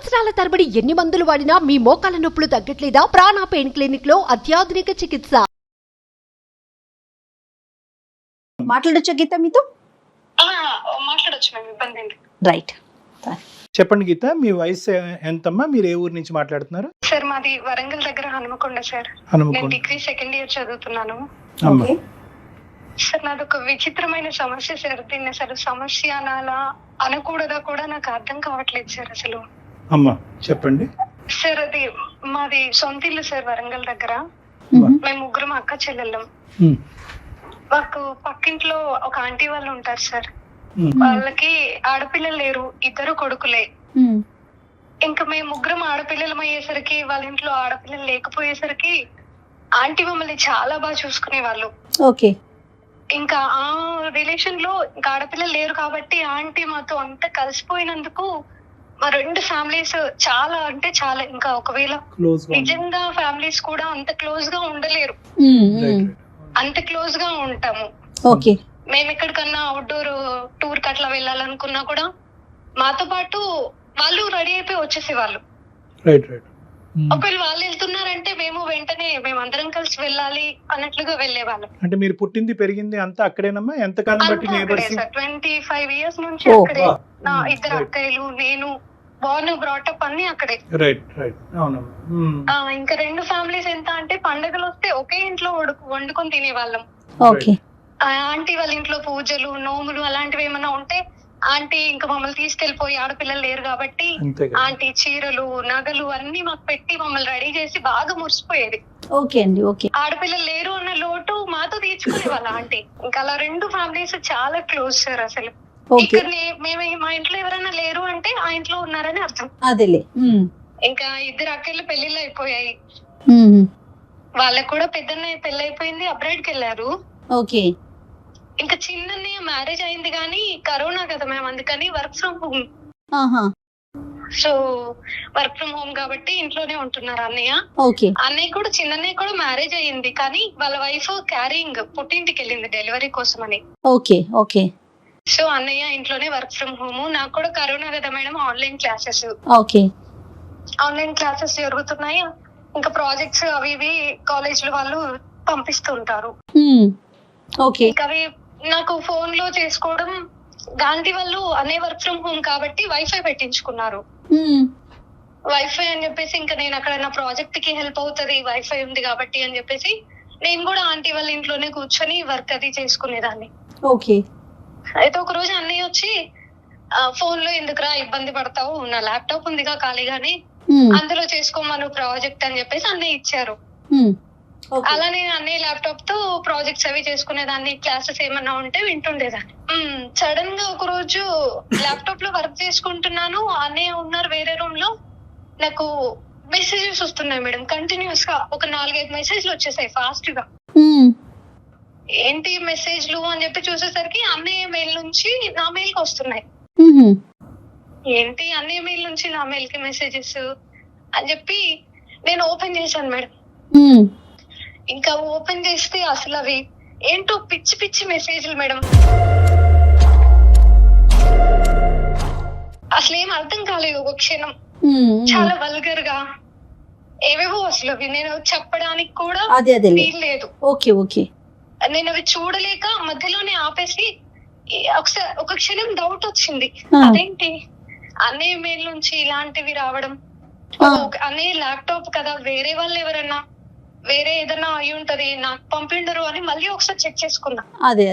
సంవత్సరాల తరబడి ఎన్ని మందులు వాడినా మీ మోకాల నొప్పులు తగ్గట్లేదా? ప్రాణ పెయిన్ క్లినిక్ లో అత్యాధునిక చికిత్స. మాట్లాడొచ్చా గీత మీతో? మాట్లాడొచ్చు మ్యామ్, ఇబ్బంది ఏంటి. రైట్, చెప్పండి గీత, మీ వయసు ఎంతమ్మా? మీరు ఏ ఊరు నుంచి మాట్లాడుతున్నారు? సార్ మాది వరంగల్ దగ్గర హనుమకొండ సార్. నేను హనుమకొండ. డిగ్రీ సెకండ్ ఇయర్ చదువుతున్నాను అమ్మా. ఓకే. సార్. నాది ఒక విచిత్రమైన సమస్య సార్. దీన్ని అసలు సమస్య అనాలా అనకూడదా కూడా నాకు అర్థం కావట్లేదు సార్ అసలు. అమ్మా చెప్పండి. సార్ అది మాది సొంత ఇల్లు సార్, వరంగల్ దగ్గర. మేము ముగ్గురం అక్క చెల్లెళ్ళం. ఉమ్, మాకు పక్కింట్లో ఒక ఆంటీ వాళ్ళు ఉంటారు సార్. ఉమ్, వాళ్ళకి ఆడపిల్లలు లేరు, ఇద్దరు కొడుకులే. ఇంకా మేము ముగ్గురం ఆడపిల్లలం అయ్యేసరికి వాళ్ళ ఇంట్లో ఆడపిల్లలు లేకపోయేసరికి ఆంటీ మమ్మల్ని చాలా బాగా చూసుకునే వాళ్ళు. ఓకే. ఇంకా ఆ రిలేషన్ లో ఇంకా ఆడపిల్లలు లేరు కాబట్టి ఆంటీ మాతో అంతా కలిసిపోయినందుకు మా రెండు ఫ్యామిలీస్ చాలా అంటే చాలా, ఇంకా ఒకవేళ క్లోజ్ గా ఉంది. నిజంగా ఫ్యామిలీస్ కూడా అంత క్లోజ్ గా ఉండలేరు, రైట్, రైట్. అంత క్లోజ్ గా ఉంటాము. ఓకే. మేము ఎక్కడికన్నా అవుట్డోర్ టూర్ కి అట్లా వెళ్ళాలనుకున్నా కూడా మాతో పాటు వాళ్ళు రెడీ అయిపోయి వచ్చేసేవాళ్ళు. Right, right. ఉమ్. ఒకవేళ వాళ్ళు వెళ్తున్నారంటే మేము వెంటనే మేమందరం కలిసి వెళ్ళాలి అన్నట్లుగా వెళ్ళేవాళ్ళం. అంటే మీరు పుట్టింది పెరిగింది అంతా అక్కడేనమ్మా? ఎంతకాలం బట్టి అంతా అక్కడే నేబర్స్? సార్, 25 years నుంచి ఓ. అక్కడే. నా ఉమ్, ఇద్దరు రైట్. అక్కయ్యలు, నేను బోర్న్ బ్రాటప్ అన్ని అక్కడే. Right, right. అవునమ్మా. ఉమ్, ఇంకా రెండు ఫ్యామిలీస్ ఎంత అంటే పండుగలు వస్తే ఒకే ఇంట్లో వండుకొని తినేవాళ్ళం. ఓకే. ఆంటీ వాళ్ళ ఇంట్లో పూజలు నోములు అలాంటివి ఏమన్నా ఉంటే ఆంటీ ఇంకా మమ్మల్ని తీసుకెళ్లిపోయి, ఆడపిల్లలు లేరు కాబట్టి అంతే కదా. ఆంటీ చీరలు నగలు అన్ని మాకు పెట్టి మమ్మల్ని రెడీ చేసి బాగా మురిసిపోయేది. ఓకే అండి. ఓకే. ఆడపిల్లలు లేరు అన్న లోటు మాతో తీర్చుకునే వాళ్ళ ఆంటీ. ఇంకా అలా రెండు ఫ్యామిలీస్ చాలా క్లోజ్ సార్ అసలు. ఓకే. ఇక్కడ మేము మా ఇంట్లో ఎవరైనా లేరు అంటే ఆ ఇంట్లో ఉన్నారని అర్థం. అదేలే. ఇంకా ఇద్దరు అక్కలు పెళ్లిళ్ళు అయిపోయాయి. ఉమ్. వాళ్ళకు కూడా పెద్దన్నయ్య పెళ్లి అయిపోయింది, అబ్రాయిడ్కి వెళ్ళారు. ఓకే. ఇంకా చిన్నన్నయ్య మ్యారేజ్ అయింది కానీ కరోనా కదా మేము, అందుకని వర్క్ ఫ్రమ్ హోమ్. ఆహా. సో వర్క్ ఫ్రమ్ హోమ్ కాబట్టి ఇంట్లోనే ఉంటున్నారు అన్నయ్య. ఓకే. అన్నయ్య కూడా చిన్నన్నయ్య కూడా మ్యారేజ్ అయ్యింది కానీ వాళ్ళ వైఫ్ క్యారింగ్ పుట్టింటికి వెళ్ళింది డెలివరీ కోసం అని. ఓకే. ఓకే. సో అన్నయ్య ఇంట్లోనే వర్క్ ఫ్రమ్ హోమ్. నాకు కూడా కరోనా కదా madam, online classes. Okay. Online classes జరుగుతున్నాయి. ఇంకా ప్రాజెక్ట్స్ అవి ఇవి కాలేజ్ లో వాళ్ళు పంపిస్తూ ఉంటారు. ఓకే. ఇంకా అవి నాకు ఫోన్ లో చేసుకోవడం. గాంధీ వాళ్ళు అనే వర్క్ ఫ్రమ్ హోమ్ కాబట్టి వైఫై పెట్టించుకున్నారు. వైఫై అని చెప్పేసి ఇంకా నేను అక్కడ నా ప్రాజెక్ట్ కి హెల్ప్ అవుతుంది వైఫై ఉంది కాబట్టి అని చెప్పేసి నేను కూడా ఆంటీ వాళ్ళ ఇంట్లోనే కూర్చొని వర్క్ అది చేసుకునేదాన్ని. ఓకే. అయితే ఒక రోజు అన్నయ్య వచ్చి ఫోన్ లో ఎందుకురా ఇబ్బంది పడతావు, నా ల్యాప్టాప్ ఉందిగా ఖాళీగానే, అందులో చేసుకోమను ప్రాజెక్ట్ అని చెప్పేసి అన్నయ్య ఇచ్చారు. అలా నేను అన్నయ్య ల్యాప్టాప్ తో ప్రాజెక్ట్స్ అవి చేసుకునేదాన్ని, క్లాసెస్ ఏమన్నా ఉంటే వింటుండేదాన్ని. సడన్ గా ఒక రోజు ల్యాప్టాప్ లో వర్క్ చేసుకుంటున్నాను, అన్నయ్య ఉన్నారు వేరే రూమ్ లో. నాకు మెసేజెస్ వస్తున్నాయి మేడం కంటిన్యూస్ గా, ఒక 4-5 మెసేజ్లు వచ్చేసాయి ఫాస్ట్ గా. ఏంటి మెసేజ్లు అని చెప్పి చూసేసరికి అన్నయ్య మెయిల్ నుంచి నా మెయిల్ కి వస్తున్నాయి. ఏంటి అన్నయ్య మెయిల్ నుంచి నా మెయిల్ కి మెసేజెస్ అని చెప్పి నేను ఓపెన్ చేశాను మేడం. ఇంకా ఓపెన్ చేస్తే అసలు అవి ఏంటో పిచ్చి పిచ్చి మెసేజ్లు మేడం. అసలు ఏం అర్థం కాలేదు ఒక క్షణం. చాలా వల్గర్ గా ఏవేవో అసలు అవి నేను చెప్పడానికి కూడా వీలు లేదు. ఓకే. ఓకే. నేను అవి చూడలేక మధ్యలోనే ఆపేసి ఒకసారి ఒక క్షణం డౌట్ వచ్చింది, అదేంటి అన్నయ్య మెయిల్ నుంచి ఇలాంటివి రావడం, అన్నయ్య ల్యాప్టాప్ కదా వేరే వాళ్ళు ఎవరన్నా వేరే ఏదన్నా అయి ఉంటది నాకు పంపిండరు అని మళ్ళీ ఒకసారి చెక్ చేసుకున్నా. అదే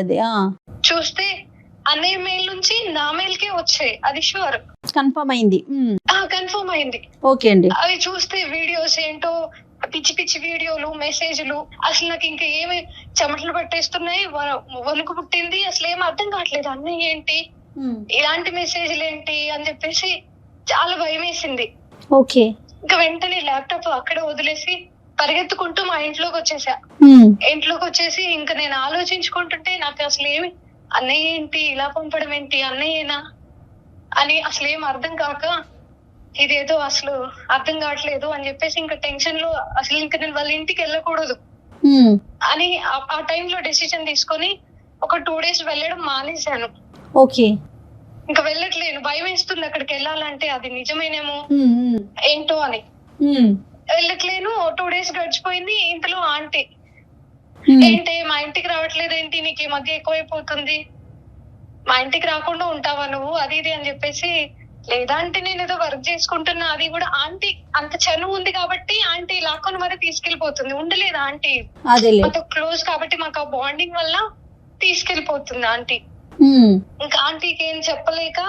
చూస్తే అన్నయ్య మెయిల్ నుంచి నా మెయిల్ కే వచ్చాయి, అది షూర్ కన్ఫర్మ్ అయింది. కన్ఫర్మ్ అయింది. ఓకే అండి. అవి చూస్తే వీడియోస్ ఏంటో పిచ్చి పిచ్చి వీడియోలు మెసేజ్లు, అసలు నాకు ఇంకా ఏమి చెమటలు పట్టేస్తున్నాయి, వణుకు పుట్టింది, అసలు ఏం అర్థం కావట్లేదు అన్నయ్య ఏంటి ఇలాంటి మెసేజ్లు ఏంటి అని చెప్పేసి చాలా భయం వేసింది. ఓకే. ఇంకా వెంటనే ల్యాప్టాప్ అక్కడే వదిలేసి పరిగెత్తుకుంటూ మా ఇంట్లోకి వచ్చేసా. ఇంట్లోకి వచ్చేసి ఇంకా నేను ఆలోచించుకుంటుంటే నాకు అసలు ఏమి అన్నయ్య ఏంటి ఇలా పంపడం ఏంటి అన్నయ్యేనా అని అసలు ఏం అర్థం కాక ఇదేదో అసలు అర్థం కావట్లేదు అని చెప్పేసి ఇంకా టెన్షన్ లో అసలు ఇంకా నేను వాళ్ళ ఇంటికి వెళ్ళకూడదు అని ఆ టైంలో డెసిషన్ తీసుకొని ఒక 2 days వెళ్ళడం మానేశాను. ఓకే. ఇంకా వెళ్ళట్లేను, భయం వేస్తుంది అక్కడికి వెళ్ళాలంటే, అది నిజమేనేమో ఏంటో అని వెళ్ళట్లేను. 2 days గడిచిపోయింది. ఇంతలో ఆంటీ, ఏంటి మా ఇంటికి రావట్లేదు ఏంటి, నీకు ఈ మధ్య ఎక్కువైపోతుంది, మా ఇంటికి రాకుండా ఉంటావా నువ్వు, అది ఇది అని చెప్పేసి. లేదా అంటే నేను ఏదో వర్క్ చేసుకుంటున్నా, అది కూడా ఆంటీ అంత చనువు ఉంది కాబట్టి ఆంటీ లాక్కొని మరి తీసుకెళ్లిపోతుంది. ఉండలేదు ఆంటీ, మాతో క్లోజ్ కాబట్టి మాకు ఆ బాండింగ్ వల్ల తీసుకెళ్లిపోతుంది ఆంటీ. ఇంకా ఆంటీకి ఏం చెప్పలేక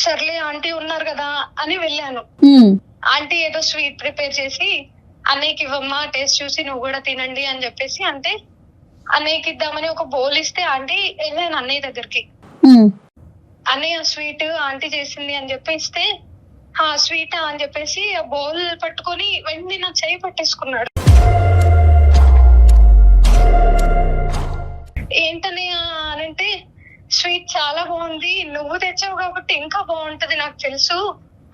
సర్లే ఆంటీ ఉన్నారు కదా అని వెళ్ళాను. ఆంటీ ఏదో స్వీట్ ప్రిపేర్ చేసి అన్నయ్యకి ఇవ్వమ్మా, టేస్ట్ చూసి నువ్వు కూడా తినండి అని చెప్పేసి అంటే అన్నయ్యకి ఇద్దామని ఒక బౌల్ ఇస్తే ఆంటీ వెళ్ళాను అన్నయ్య దగ్గరికి. అన్నయ్య స్వీట్ ఆంటీ చేసింది అని చెప్పి ఇస్తే, ఆ స్వీట్ అని చెప్పేసి ఆ బౌల్ పట్టుకొని వెంటనే నా చెయ్యి పట్టేసుకున్నాడు. ఏంటన్నయ్య అనంటే, స్వీట్ చాలా బాగుంది, నువ్వు తెచ్చావు కాబట్టి ఇంకా బాగుంటది నాకు తెలుసు,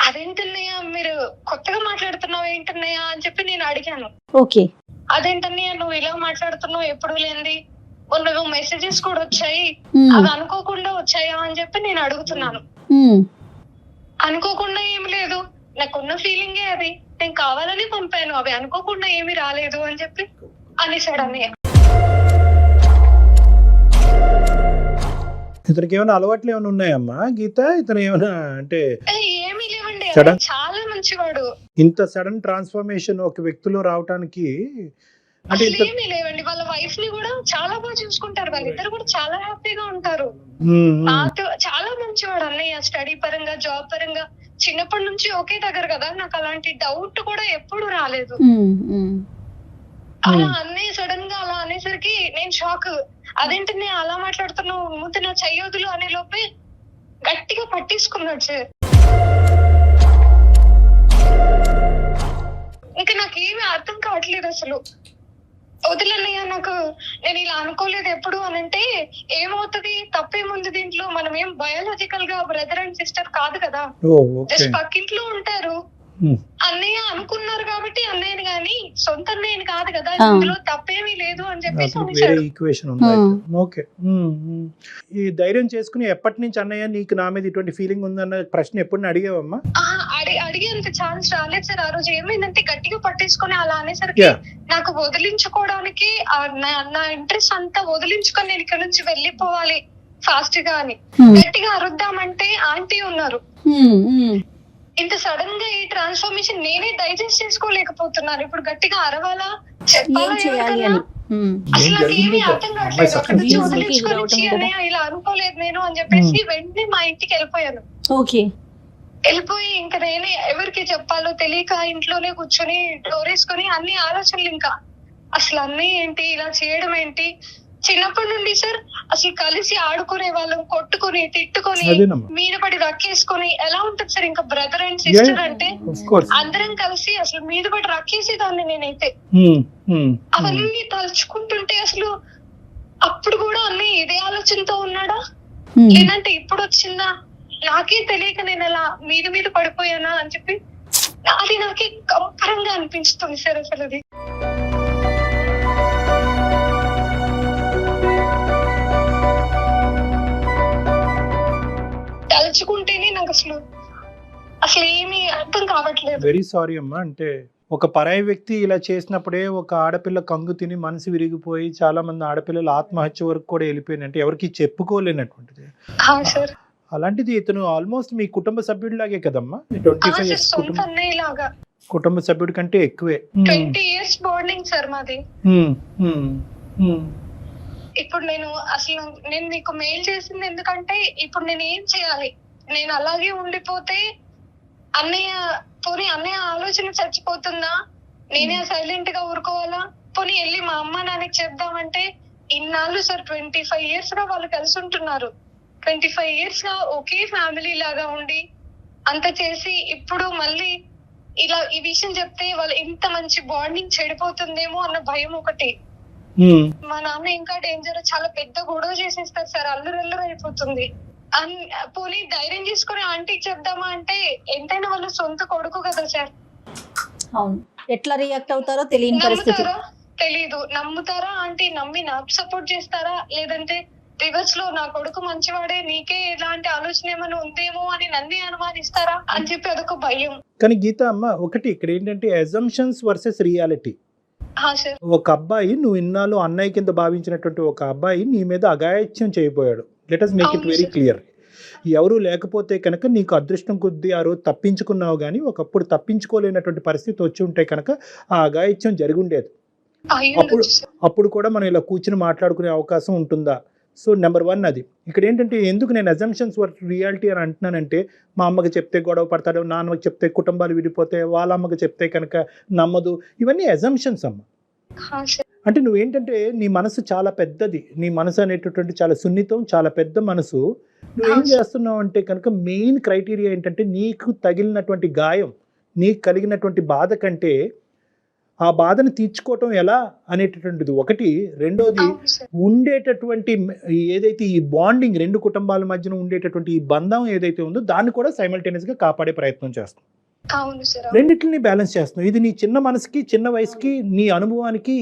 అదేంటన్నయ్య మీరు కొత్తగా మాట్లాడుతున్నావు ఏంటన్నయ్య అని చెప్పి నేను అడిగాను. ఓకే, అదేంటన్నయ్య నువ్వు ఇలా మాట్లాడుతున్నావు, ఎప్పుడు లేనిది, నువ్వు మెసేజెస్ కూడా వచ్చాయి, అవి అనుకోకుండా వచ్చాయా అని చెప్పి నేను అడుగుతున్నాను. అనుకోకుండా ఏమి లేదు, నాకున్న ఫీలింగే అది, నేను కావాలని పంపాను, అవి అనుకోకుండా ఏమి రాలేదు అని చెప్పి అనేసాడు అన్నయ్య. ఇతనికి ఏమైనా అలవాట్లు ఏమైనా ఉన్నాయమ్మా గీత? ఇతను ఏమైనా అంటే ఏమీ లేవండి, Sudden- చాలా మంచివాడు. ఇంత సడన్ ట్రాన్స్ఫర్మేషన్ ఒక వ్యక్తిలో రావడానికి అంటే అసలు ఏమీ లేవండి. వాళ్ళ వైఫ్ ని కూడా చాలా బాగా చూసుకుంటారు, వాళ్ళిద్దరు కూడా చాలా హ్యాపీగా ఉంటారు. నాతో చాలా మంచివాడు అన్నయ్య, స్టడీ పరంగా జాబ్ పరంగా చిన్నప్పటి నుంచి ఒకే దగ్గర కదా, నాకు అలాంటి డౌట్ కూడా ఎప్పుడు రాలేదు. అలా అన్నయ్య సడన్ గా అలా అనేసరికి నేను షాక్. అదేంటి నేను అలా మాట్లాడుతున్నావు, ముందు నా చెయ్యొదులు అనే లోపే గట్టిగా పట్టేసుకున్నాడు సార్. ఇంకా నాకేమీ అర్థం కావట్లేదు అసలు. వదిలన్నయ్య, నాకు నేను ఇలా అనుకోలేదు ఎప్పుడు అనంటే, ఏమవుతుంది, తప్పేముంది దీంట్లో, మనం ఏం బయాలజికల్ గా బ్రదర్ అండ్ సిస్టర్ కాదు కదా, జస్ట్ పక్కింట్లో ఉంటారు. అన్నయ్య అనుకున్నారు కాబట్టి అన్నయ్యని గాని సొంత అన్నయ్యని కాదు కదా, ఇందులో తప్పేమీ లేదు అని చెప్పేసి వేరే ఈక్వేషన్ ఉంది. ఓకే, ఈ ధైర్యం చేసుకుని ఎప్పటి నుంచి అన్నయ్య నీకు నా మీద ఇటువంటి ఫీలింగ్ ఉందన్న ప్రశ్న ఎప్పుడు అడిగావమ్మా? అడిగేంత ఛాన్స్ రాలేదు సార్. ఆ రోజు ఏమైందంటే గట్టిగా పట్టేసుకుని అలా అనేసరికి నాకు వదిలించుకోవడానికి నా ఇంట్రెస్ట్ అంతా వదిలించుకొని నేను ఇక్కడ నుంచి వెళ్ళిపోవాలి ఫాస్ట్ గా అని గట్టిగా అరుద్దామంటే ఆంటీ ఉన్నారు. ఇంత సడన్ గా ఈ ట్రాన్స్ఫర్మేషన్ నేనే డైజెస్ట్ చేసుకోలేకపోతున్నాను. ఇప్పుడు గట్టిగా అరవాలా, చెప్పాలా, అసలు నాకు ఏమీ అర్థం కావట్లేదు. అక్కడ నుంచి వదిలించుకొని అన్నయ్య ఇలా అనుకోలేదు నేను అని చెప్పేసి వెంటనే మా ఇంటికి వెళ్ళిపోయాను. వెళ్ళిపోయి ఇంకా నేనే ఎవరికి చెప్పాలో తెలియక ఇంట్లోనే కూర్చొని డోర్ వేసుకొని అన్ని ఆలోచనలు, ఇంకా అసలు అన్నీ ఏంటి, ఇలా చేయడం ఏంటి. చిన్నప్పటి నుండి సార్ అసలు కలిసి ఆడుకునే వాళ్ళం, కొట్టుకుని తిట్టుకొని మీద పడి రక్కేసుకొని ఎలా ఉంటది సార్, ఇంకా బ్రదర్ అండ్ సిస్టర్ అంటే అందరం కలిసి అసలు మీద పడి రక్కేసేదాన్ని నేనైతే. అవన్నీ తలుచుకుంటుంటే అసలు అప్పుడు కూడా అన్నీ ఇదే ఆలోచనతో ఉన్నాడా, లేదంటే ఇప్పుడు వచ్చిందా నాకే తెలియక నేను అలా మీద మీద పడిపోయానా అని చెప్పి అది నాకే కంపరంగా అనిపిస్తుంది సార్. అసలు అది తలుచుకుంటేనే నాకు అసలు ఏమీ అర్థం కావట్లేదు. వెరీ సారీ అమ్మా. అంటే ఒక పరాయి వ్యక్తి ఇలా చేసినప్పుడే ఒక ఆడపిల్ల కంగు తిని మనసు విరిగిపోయి చాలా మంది ఆడపిల్లలు ఆత్మహత్య వరకు కూడా వెళ్ళిపోయినట్టు ఎవరికి చెప్పుకోలేనటువంటిది. అలాంటిది ఇతను ఆల్మోస్ట్ మీ కుటుంబ సభ్యుడిలాగే కదమ్మా. 25 years కుటుంబ సభ్యుడి కంటే ఎక్కువే. 20 years బాండింగ్ సార్ మాది. ఇప్పుడు నేను నీకు మెయిల్ చేసింది ఎందుకంటే ఇప్పుడు నేను ఏం చేయాలి, నేను అలాగే ఉండిపోతే అన్నయ్య ఆలోచన చచ్చిపోతుందా, నేనే సైలెంట్ గా ఊరుకోవాలా, పోనీ వెళ్ళి మా అమ్మ నాన్నకి చెప్దామంటే ఇన్నాళ్ళు సార్ 25 years గా వాళ్ళు కలిసి ఉంటున్నారు. 25 years గా ఒకే ఫ్యామిలీ లాగా ఉండి అంత చేసి ఇప్పుడు మళ్ళీ ఇలా ఈ విషయం చెప్తే వాళ్ళు ఇంత మంచి బాండింగ్ చెడిపోతుందేమో అన్న భయం ఒకటి. మా నాన్న ఇంకా డేంజర్, చాలా పెద్ద గొడవ చేసేస్తారు సార్, అల్లురల్లురు అయిపోతుంది. పోనీ ధైర్యం చేసుకుని ఆంటీకి చెప్దామా అంటే ఎంతైనా వాళ్ళు సొంత కొడుకు కదా సార్. అవును, ఎట్లా రియాక్ట్ అవుతారో తెలియని పరిస్థితి. తెలీదు, నమ్ముతారా ఆంటీ, నమ్మి నాకు సపోర్ట్ చేస్తారా లేదంటే రివర్స్ లో నా కొడుకు మంచివాడే, నీకే ఇలాంటి ఆలోచన ఏమైనా ఉందేమో అని నన్నే అనుమానిస్తారా అని చెప్పి అదొక భయం. కానీ గీత అమ్మ ఒకటి ఇక్కడ ఏంటంటే అజంప్షన్స్ వర్సెస్ రియాలిటీ. సార్ ఒక అబ్బాయి నువ్వు ఇన్నాళ్ళు అన్నయ్య కింద భావించినటువంటి ఒక అబ్బాయి నీ మీద అఘాయిత్యం చేయబోయాడు. Let us make it very clear. ఎవరు లేకపోతే కనుక నీకు అదృష్టం కొద్దీ ఆ రోజు తప్పించుకున్నావు, కానీ ఒకప్పుడు తప్పించుకోలేనటువంటి పరిస్థితి వచ్చి ఉంటే కనుక ఆ అఘాయిత్యం జరిగి ఉండేది. అప్పుడు కూడా మనం ఇలా కూర్చుని మాట్లాడుకునే అవకాశం ఉంటుందా? సో నెంబర్ 1 అది. ఇక్కడ ఏంటంటే ఎందుకు నేను అజంప్షన్స్ వర్సెస్ రియాలిటీ అని అంటున్నానంటే, మా అమ్మకి చెప్తే గొడవ పడతాడు, నాన్నకి చెప్తే కుటుంబాలు విడిపోతే, వాళ్ళ అమ్మకి చెప్తే కనుక నమ్మదు, ఇవన్నీ అజంప్షన్స్ అమ్మ. అంటే నువ్వేంటంటే నీ మనసు చాలా పెద్దది, నీ మనసు అనేటటువంటి చాలా సున్నితం, చాలా పెద్ద మనసు. నువ్వేం చేస్తున్నావు అంటే కనుక మెయిన్ క్రైటీరియా ఏంటంటే నీకు తగిలినటువంటి గాయం, నీకు కలిగినటువంటి బాధ కంటే ఆ బాధను తీర్చుకోవటం ఎలా అనేటటువంటిది ఒకటి. రెండోది ఉండేటటువంటి ఏదైతే ఈ బాండింగ్, రెండు కుటుంబాల మధ్యన ఉండేటటువంటి ఈ బంధం ఏదైతే ఉందో దాన్ని కూడా సైమల్టేనియస్ గా కాపాడే ప్రయత్నం చేస్తాం. రెండింటిని బ్యాలెన్స్ చేస్తున్నాం. ఇది నీ చిన్న మనసుకి, చిన్న వయసుకి, నీ అనుభవానికి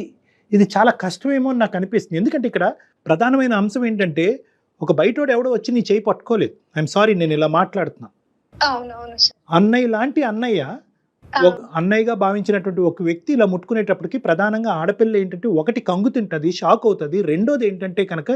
ఇది చాలా కష్టమేమో అని నాకు అనిపిస్తుంది. ఎందుకంటే ఇక్కడ ప్రధానమైన అంశం ఏంటంటే ఒక బయటోడు ఎవడో వచ్చి నీ చేయి పట్టుకోలేదు. ఐఎమ్ సారీ, నేను ఇలా మాట్లాడుతున్నా. అన్నయ్య లాంటి అన్నయ్య, అన్నయ్యగా భావించినటువంటి ఒక వ్యక్తి ఇలా ముట్టుకునేటప్పటికి ప్రధానంగా ఆడపిల్ల ఏంటంటే ఒకటి కంగు తింటుంది, షాక్ అవుతుంది. రెండోది ఏంటంటే కనుక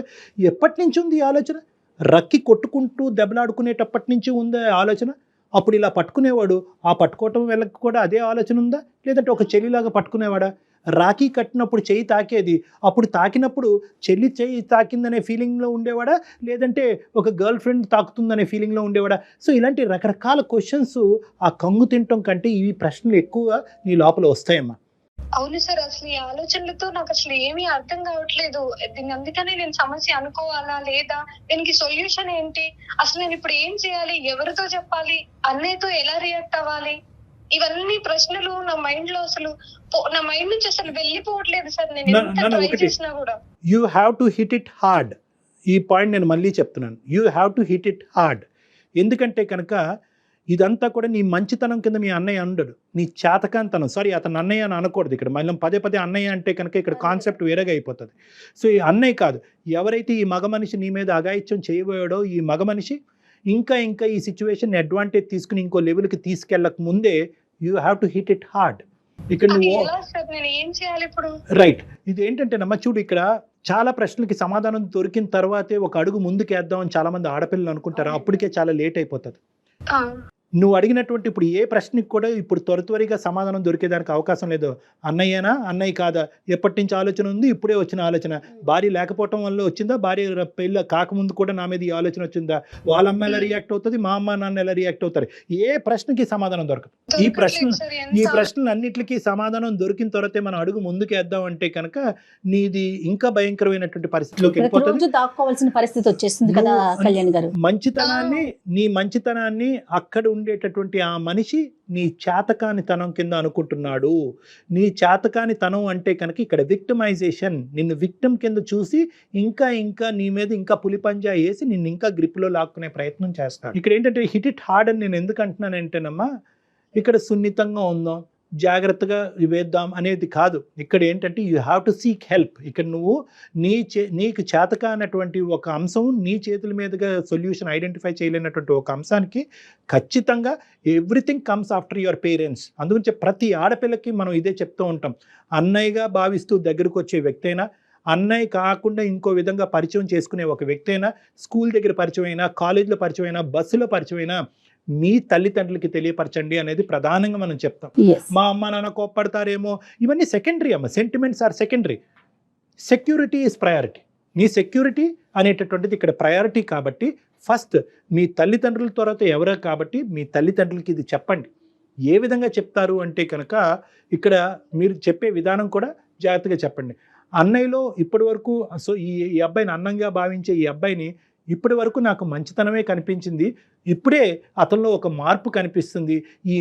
ఎప్పటి నుంచి ఉంది ఈ ఆలోచన? రక్కి కొట్టుకుంటూ దెబ్బలాడుకునేటప్పటి నుంచి ఉంది ఆలోచన. అప్పుడు ఇలా పట్టుకునేవాడు, ఆ పట్టుకోవటం వెళ్ళక కూడా అదే ఆలోచన ఉందా? లేదంటే ఒక చెల్లిలాగా పట్టుకునేవాడా? రాఖీ కట్టినప్పుడు చెయ్యి తాకేది, అప్పుడు తాకినప్పుడు చెల్లి చెయ్యి తాకిందనే ఫీలింగ్లో ఉండేవాడా? లేదంటే ఒక గర్ల్ ఫ్రెండ్ తాకుతుందనే ఫీలింగ్లో ఉండేవాడా? సో ఇలాంటి రకరకాల క్వశ్చన్స్ ఆ కంగు తినటం కంటే ఈ ప్రశ్నలు ఎక్కువ నీ లోపల వస్తాయమ్మా. అవును సార్, అసలు ఈ ఆలోచనలతో నాకు అసలు ఏమీ అర్థం కావట్లేదు. దీన్ని అందుకనే నేను సమస్య అనుకోవాలా లేదా, దీనికి సొల్యూషన్ ఏంటి, అసలు నేను ఇప్పుడు ఏం చేయాలి, ఎవరితో చెప్పాలి, అన్నయ్యతో ఎలా రియాక్ట్ అవ్వాలి, ఇవన్నీ ప్రశ్నలు నా మైండ్ లో అసలు నా మైండ్ నుంచి అసలు వెళ్ళిపోవట్లేదు సార్. నేను ఎంత ట్రై చేసినా కూడా. You have to hit it hard. ఈ పాయింట్ నేను మళ్ళీ చెప్తున్నాను, you have to hit it hard. ఎందుకంటే కనుక ఇదంతా కూడా నీ మంచితనం కింద మీ అన్నయ్య ఉండడు, నీ చేతకాంతనం. సారీ, అతను అన్నయ్య అని అనకూడదు ఇక్కడ. మళ్ళీ పదే పదే అన్నయ్య అంటే కనుక ఇక్కడ కాన్సెప్ట్ వేరేగా అయిపోతుంది. సో ఈ అన్నయ్య కాదు, ఎవరైతే ఈ మగ మనిషి నీ మీద అఘాయిత్యం చేయబోయాడో ఈ మగ మనిషి ఇంకా ఈ సిచ్యువేషన్ అడ్వాంటేజ్ తీసుకుని ఇంకో లెవెల్కి తీసుకెళ్ళక ముందే you have to hit it hard. ఇక్కడ నువ్వు రైట్. ఇది ఏంటంటే నమ్మ చూడు, ఇక్కడ చాలా ప్రశ్నలకి సమాధానం దొరికిన తర్వాతే ఒక అడుగు ముందుకేద్దామని చాలా మంది ఆడపిల్లలు అనుకుంటారు. అప్పటికే చాలా లేట్ అయిపోతుంది. నువ్వు అడిగినటువంటి ఇప్పుడు ఏ ప్రశ్నకి కూడా ఇప్పుడు త్వరగా సమాధానం దొరికేదానికి అవకాశం లేదు. అన్నయ్యనా, అన్నయ్య కాదా, ఎప్పటి నుంచి ఆలోచన ఉంది, ఇప్పుడే వచ్చిన ఆలోచన, భార్య లేకపోవటం వల్ల వచ్చిందా, భార్య పెళ్ళ కాకముందు కూడా నా మీద ఈ ఆలోచన వచ్చిందా, వాళ్ళ అమ్మ ఎలా రియాక్ట్ అవుతుంది, మా అమ్మ నాన్న ఎలా రియాక్ట్ అవుతారు, ఏ ప్రశ్నకి సమాధానం దొరకదు. ఈ ప్రశ్నలు అన్నిటికీ సమాధానం దొరికిన తర్వాతే మనం అడుగు ముందుకేద్దాం అంటే కనుక నీది ఇంకా భయంకరమైనటువంటి పరిస్థితిలోకి వెళ్ళిపోతుంది. దాక్కోవాల్సిన పరిస్థితి వచ్చేస్తుంది కదా కళ్యాణ్ గారు. నీ మంచితనాన్ని అక్కడ ఉండేటటువంటి ఆ మనిషి నీ చేతకానితనం కింద అనుకుంటున్నాడు. నీ చేతకానితనం అంటే కనుక ఇక్కడ విక్టిమైజేషన్, నిన్ను విక్టిమ్ కింద చూసి ఇంకా నీ మీద ఇంకా పులిపంజా వేసి నిన్ను ఇంకా గ్రిప్లో లాక్కునే ప్రయత్నం చేస్తాడు. ఇక్కడ ఏంటంటే హిట్ ఇట్ హార్డ్ అని నేను ఎందుకు అంటున్నానంటేనమ్మా, ఇక్కడ సున్నితంగా ఉందాం, జాగ్రత్తగా వేద్దాం అనేది కాదు. ఇక్కడ ఏంటంటే you have to seek help. ఇక్కడ నువ్వు నీకు చేతకానటువంటి ఒక అంశం, నీ చేతుల మీదుగా సొల్యూషన్ ఐడెంటిఫై చేయలేనటువంటి ఒక అంశానికి ఖచ్చితంగా everything comes after your parents. అందుగురించి ప్రతి ఆడపిల్లకి మనం ఇదే చెప్తూ ఉంటాం. అన్నయ్యగా భావిస్తూ దగ్గరకు వచ్చే వ్యక్తి అయినా, అన్నయ్య కాకుండా ఇంకో విధంగా పరిచయం చేసుకునే ఒక వ్యక్తి అయినా, స్కూల్ దగ్గర పరిచయం అయినా, కాలేజీలో పరిచయం అయినా, బస్సులో పరిచయం అయినా, మీ తల్లిదండ్రులకి తెలియపరచండి అనేది ప్రధానంగా మనం చెప్తాం. మా అమ్మ నాన్న కోప్పడతారేమో, ఇవన్నీ సెకండరీ అమ్మ. Sentiments are secondary. Security is priority. నీ సెక్యూరిటీ అనేటటువంటిది ఇక్కడ ప్రయారిటీ. కాబట్టి ఫస్ట్ మీ తల్లిదండ్రుల తర్వాత ఎవరో కాబట్టి మీ తల్లిదండ్రులకి ఇది చెప్పండి. ఏ విధంగా చెప్తారు అంటే కనుక ఇక్కడ మీరు చెప్పే విధానం కూడా జాగ్రత్తగా చెప్పండి. అన్నయ్యలో ఇప్పటి వరకు సో ఈ అబ్బాయిని అన్నంగా భావించే ఈ అబ్బాయిని ఇప్పటి వరకు నాకు మంచితనమే కనిపించింది, ఇప్పుడే అతనిలో ఒక మార్పు కనిపిస్తుంది, ఈ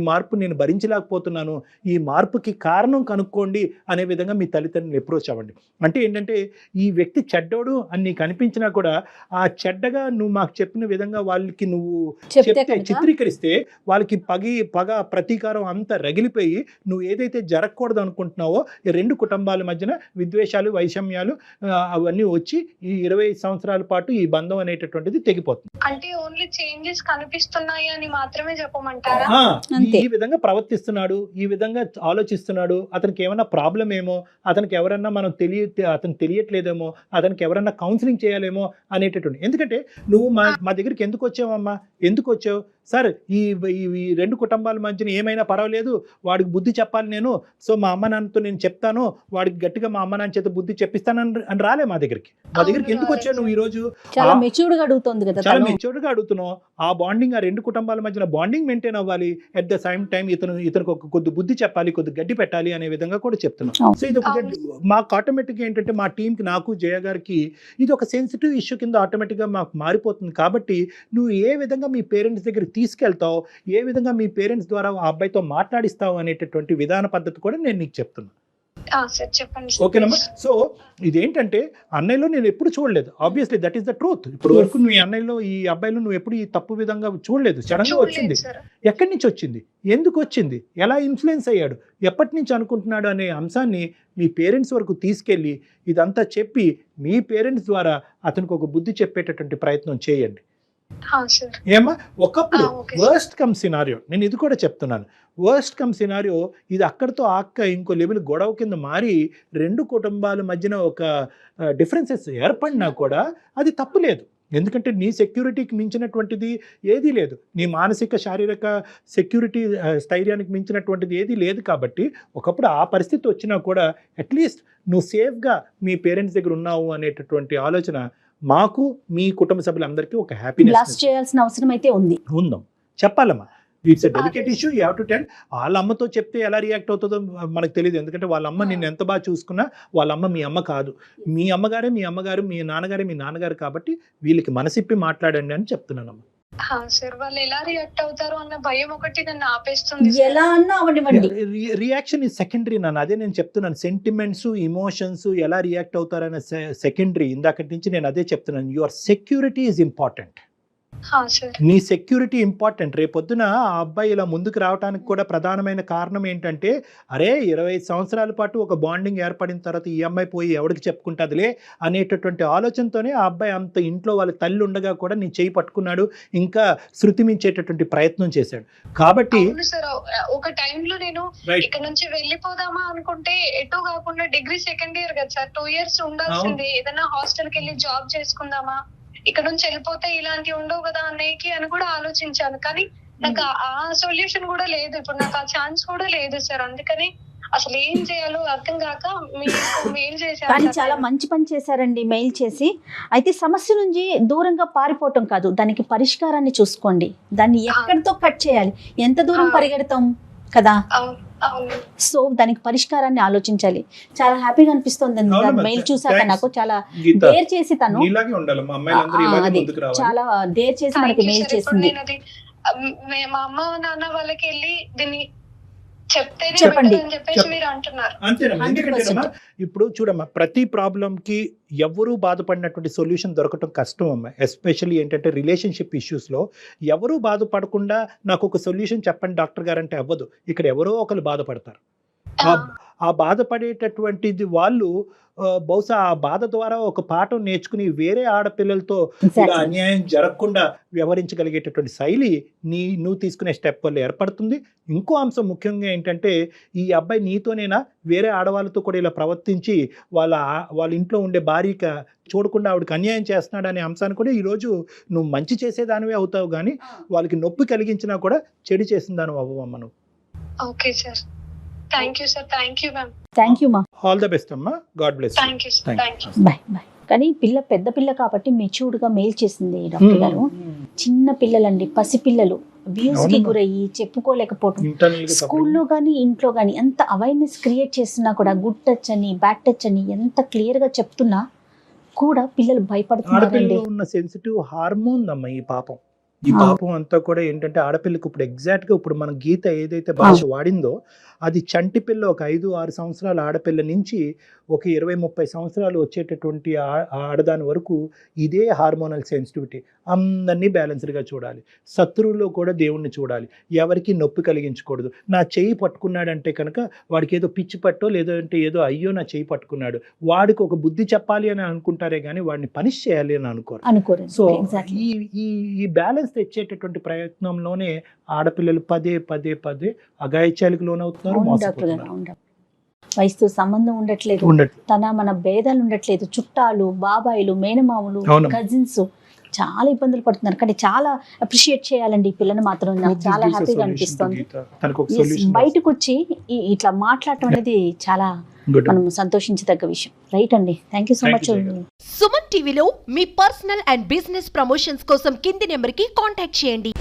మార్పు నేను భరించలేకపోతున్నాను, ఈ మార్పుకి కారణం కనుక్కోండి అనే విధంగా మీ తల్లిదండ్రులను అప్రోచ్ అవ్వండి. అంటే ఏంటంటే ఈ వ్యక్తి చెడ్డోడు అని నీకు అనిపించినా కూడా ఆ చెడ్డగా నువ్వు మాకు చెప్పిన విధంగా వాళ్ళకి నువ్వు చెప్తే చిత్రీకరిస్తే వాళ్ళకి పగ ప్రతీకారం అంతా రగిలిపోయి నువ్వు ఏదైతే జరగకూడదు అనుకుంటున్నావో ఈ రెండు కుటుంబాల మధ్యన విద్వేషాలు వైషమ్యాలు అవన్నీ వచ్చి ఈ 25 సంవత్సరాల పాటు ఈ బంధం అనేటటువంటిది తెగిపోతుంది. అంటే ఓన్లీ చేంజెస్ కనిపిస్తున్నాయి అని మాత్రమే చెప్పమంటారా? ఈ విధంగా ప్రవర్తిస్తున్నాడు, ఈ విధంగా ఆలోచిస్తున్నాడు, అతనికి ఏమైనా ప్రాబ్లం ఏమో, అతనికి ఎవరన్నా అతనికి తెలియట్లేదేమో, అతనికి ఎవరన్నా కౌన్సిలింగ్ చేయాలేమో అనేటటువంటి. ఎందుకంటే నువ్వు మా దగ్గరికి ఎందుకు వచ్చావమ్మా, ఎందుకు వచ్చావు సార్, ఈ రెండు కుటుంబాల మధ్యన ఏమైనా పర్వాలేదు, వాడికి బుద్ధి చెప్పాలి నేను, సో మా అమ్మ నాన్నతో నేను చెప్తాను, వాడికి గట్టిగా మా అమ్మ నాన్న చేత బుద్ధి చెప్పిస్తాను అని రాలే మా దగ్గరికి ఎందుకు వచ్చావు నువ్వు? ఈ రోజు చాలా మెచ్యూర్డ్ గా అడుగుతుంది కదా, చాలా మెచ్యూర్డ్ గా అడుగుతున్నావు. ఆ బాండింగ్, ఆ రెండు కుటుంబాల మధ్యన బాండింగ్ మెయింటైన్ అవ్వాలి. అట్ ద సేమ్ టైం ఇతనికి ఒక కొద్ది బుద్ధి చెప్పాలి, కొద్ది గడ్డి పెట్టాలి అనే విధంగా కూడా చెప్తున్నాం. సో ఇది ఒక మాకు ఆటోమేటిక్ గా ఏంటంటే మా టీంకి, నాకు జయ గారికి ఇది ఒక సెన్సిటివ్ ఇష్యూ కింద ఆటోమేటిక్ గా మాకు మారిపోతుంది. కాబట్టి నువ్వు ఏ విధంగా మీ పేరెంట్స్ దగ్గర తీసుకెళ్తావు, ఏ విధంగా మీ పేరెంట్స్ ద్వారా ఆ అబ్బాయితో మాట్లాడిస్తావు అనేటటువంటి విధాన పద్ధతి కూడా నేను నీకు చెప్తున్నా. ఓకేనమ్మా? సో ఇదేంటంటే అన్నయ్యలో నేను ఎప్పుడు చూడలేదు, obviously that is the truth. ఇప్పుడు వరకు నువ్వు ఈ అన్నయ్యలో ఈ అబ్బాయిలో నువ్వు ఎప్పుడు ఈ తప్పు విధంగా చూడలేదు. సడన్ గా వచ్చింది, ఎక్కడి నుంచి వచ్చింది, ఎందుకు వచ్చింది, ఎలా ఇన్ఫ్లుయెన్స్ అయ్యాడు, ఎప్పటి నుంచి అనుకుంటున్నాడు అనే అంశాన్ని మీ పేరెంట్స్ వరకు తీసుకెళ్ళి ఇదంతా చెప్పి మీ పేరెంట్స్ ద్వారా అతనికి ఒక బుద్ధి చెప్పేటటువంటి ప్రయత్నం చేయండి. ఏమా ఒకప్పుడు వర్స్ట్ కమ్ సినారియో, నేను ఇది కూడా చెప్తున్నాను, వర్స్ట్ కమ్ సినారియో ఇది అక్కడితో ఇంకో లెవెల్ గొడవ కింద మారి రెండు కుటుంబాల మధ్యన ఒక డిఫరెన్సెస్ ఏర్పడినా కూడా అది తప్పు లేదు. ఎందుకంటే నీ సెక్యూరిటీకి మించినటువంటిది ఏదీ లేదు, నీ మానసిక శారీరక సెక్యూరిటీ స్థైర్యానికి మించినటువంటిది ఏదీ లేదు. కాబట్టి ఒకప్పుడు ఆ పరిస్థితి వచ్చినా కూడా అట్లీస్ట్ నువ్వు సేఫ్గా మీ పేరెంట్స్ దగ్గర ఉన్నావు అనేటటువంటి ఆలోచన మాకు, మీ కుటుంబ సభ్యులందరికీ ఒక హ్యాపీనెస్ చేయాల్సిన అవసరం అయితే ఉందాం. చెప్పాలమ్మా, it's a delicate issue, you have to tell. వాళ్ళ అమ్మతో చెప్తే ఎలా రియాక్ట్ అవుతుందో మనకు తెలియదు. ఎందుకంటే వాళ్ళ అమ్మ నిన్ను ఎంత బాగా చూసుకున్నా వాళ్ళ అమ్మ మీ అమ్మ కాదు, మీ అమ్మగారే మీ అమ్మగారు, మీ నాన్నగారే మీ నాన్నగారు. కాబట్టి వీళ్ళకి మనసిప్పి మాట్లాడండి అని చెప్తున్నానమ్మా. సార్ వాళ్ళు ఎలా రియాక్ట్ అవుతారు అన్న భయం ఒకటి నన్ను ఆపేస్తుంది. ఎలా అన్నా అవనివ్వండి, రియాక్షన్ ఈ సెకండరీ. నన్ను అదే నేను చెప్తున్నాను, సెంటిమెంట్స్, ఇమోషన్స్ ఎలా రియాక్ట్ అవుతారనే సెకండరీ. ఇందాకటి నుంచి నేను అదే చెప్తున్నాను, యువర్ సెక్యూరిటీ ఈజ్ ఇంపార్టెంట్. నీ సెక్యూరిటీ ఇంపార్టెంట్. రేపొద్దున ఆ అబ్బాయి ఇలా ముందుకు రావడానికి కూడా ప్రధానమైన కారణం ఏంటంటే, అరే 25 సంవత్సరాల పాటు ఒక బాండింగ్ ఏర్పడిన తర్వాత ఈ అమ్మాయి పోయి ఎవరికి చెప్పుకుంటుందిలే అనేటటువంటి ఆలోచనతోనే ఆ అబ్బాయి అంత ఇంట్లో వాళ్ళ తల్లి ఉండగా కూడా నీ చేయి పట్టుకున్నాడు, ఇంకా శృతి మించేటటువంటి ప్రయత్నం చేశాడు. కాబట్టి ఒక టైంలో నేను ఇక్కడ నుంచి వెళ్ళిపోదామా అనుకుంటే ఎటు కాకుండా డిగ్రీ సెకండ్ ఇయర్ కదా సార్, 2 years ఉండాల్సింది, ఏదైనా హాస్టల్కి వెళ్ళి జాబ్ చేసుకుందామా, ఇక్కడ నుంచి వెళ్ళిపోతే ఇలాంటివి ఉండవు కదా అన్నయ్యకి అని కూడా ఆలోచించాను. కానీ నాకు ఆ సొల్యూషన్ కూడా లేదు, ఇప్పుడు నాకు ఆ ఛాన్స్ కూడా లేదు సార్. అందుకని అసలు ఏం చేయాలో అర్థం కాక మీకు మెయిల్ చేశాను. కానీ చాలా మంచి పని చేశారండి మెయిల్ చేసి. అయితే సమస్య నుంచి దూరంగా పారిపోవటం కాదు, దానికి పరిష్కారాన్ని చూసుకోండి. దాన్ని ఎక్కడితో కట్ చేయాలి, ఎంత దూరం పరిగెడతాం కదా, సో దానికి పరిష్కారాన్ని ఆలోచించాలి. చాలా హ్యాపీగా అనిపిస్తుంది మెయిల్ చూసాక నాకు. చాలా డేర్ చేసి తను చాలా డేర్ చేసి మనకి మెయిల్ చేసింది. మా అమ్మ నాన్న వాళ్ళకి వెళ్ళి దీన్ని చెప్పండి ఇప్పుడు చూడమ్మా, ప్రతి ప్రాబ్లంకి ఎవరు బాధపడినటువంటి సొల్యూషన్ దొరకటం కష్టం అమ్మా. ఎస్పెషల్లీ ఏంటంటే రిలేషన్షిప్ ఇష్యూస్లో ఎవరు బాధపడకుండా నాకు ఒక సొల్యూషన్ చెప్పండి డాక్టర్ గారు అంటే అవ్వదు. ఇక్కడ ఎవరో ఒకరు బాధపడతారు. ఆ బాధపడేటటువంటిది వాళ్ళు బహుశా ఆ బాధ ద్వారా ఒక పాఠం నేర్చుకుని వేరే ఆడపిల్లలతో అన్యాయం జరగకుండా వ్యవహరించగలిగేటటువంటి శైలి నువ్వు తీసుకునే స్టెప్ వల్ల ఏర్పడుతుంది. ఇంకో అంశం ముఖ్యంగా ఏంటంటే, ఈ అబ్బాయి నీతోనేనా వేరే ఆడవాళ్ళతో కూడా ఇలా ప్రవర్తించి వాళ్ళ ఇంట్లో ఉండే భార్యకి చూడకుండా ఆవిడకి అన్యాయం చేస్తున్నాడు అనే అంశాన్ని కూడా ఈరోజు నువ్వు మంచి చేసేదానివే అవుతావు, కానీ వాళ్ళకి నొప్పి కలిగించినా కూడా చెడు చేసిన దాని అవ్వమ్మ నువ్వు. Okay sir, thank you sir, thank you ma'am. Thank you మా, ఆల్ ద బెస్ట్ అమ్మా, God bless. Thank you sir, thank you. Bye bye. కానీ పెద్ద పిల్ల కాబట్టి మెచ్యూర్డ్ గా మెయిల్ చేసింది డాక్టర్ గారు. చిన్న పిల్లలండి, పసిపిల్లలు అబ్యూస్ కి గురయ్యి చెప్పుకోలేకపోవడం, స్కూల్లో కానీ ఇంట్లో కానీ ఎంత అవేర్నెస్ క్రియేట్ చేస్తున్నా కూడా గుడ్ టచ్ అని బ్యాడ్ టచ్ అని ఎంత క్లియర్ గా చెప్తున్నా కూడా పిల్లలు భయపడుతున్నారండి. ఆడపిల్లలో ఉన్న సెన్సిటివ్ హార్మోన్ అమ్మ ఈ పాపం. ఈ పాపం అంతా కూడా ఏంటంటే ఆడపిల్లకి ఇప్పుడు ఎగ్జాక్ట్ గా ఇప్పుడు మన గీత ఏదైతే భాష వాడిందో అది చంటి పిల్ల ఒక 5-6 సంవత్సరాల ఆడపిల్ల నుంచి ఒక 20-30 సంవత్సరాలు వచ్చేటటువంటి ఆడదాని వరకు ఇదే హార్మోనల్ సెన్సిటివిటీ. అందరినీ బ్యాలెన్స్డ్గా చూడాలి, శత్రువుల్లో కూడా దేవుణ్ణి చూడాలి, ఎవరికి నొప్పి కలిగించకూడదు. నా చెయ్యి పట్టుకున్నాడంటే కనుక వాడికి ఏదో పిచ్చి పట్టో లేదంటే ఏదో అయ్యో నా చెయ్యి పట్టుకున్నాడు వాడికి ఒక బుద్ధి చెప్పాలి అని అనుకుంటారే కానీ వాడిని పనిష్ చేయాలి అని అనుకోరు. సో ఈ బ్యాలెన్స్ తెచ్చేటటువంటి ప్రయత్నంలోనే ఆడపిల్లలు పదే అఘాయిత్యాలకు లోనవుతున్నారు, మోసపోతున్నారు. వయసుతో సంబంధం ఉండట్లేదు, మన భేదాలు ఉండట్లేదు, చుట్టాలు, బాబాయిలు, మేనమామలు, కజిన్స్ చాలా ఇబ్బందులు పడుతున్నారు. కానీ చాలా అప్రిషియేట్ చేయాలండి ఈ పిల్లని మాత్రం. నాకు చాలా హ్యాపీగా అనిపిస్తుంది. బయటకు వచ్చి ఇట్లా మాట్లాడటం అనేది చాలా మనం సంతోషించదగ్గ విషయం. రైట్ అండి, thank you so much. Suman టీవీలో మీ పర్సనల్ అండ్ బిజినెస్ ప్రమోషన్స్ కోసం కింది నెంబర్కి కాంటాక్ట్ చేయండి.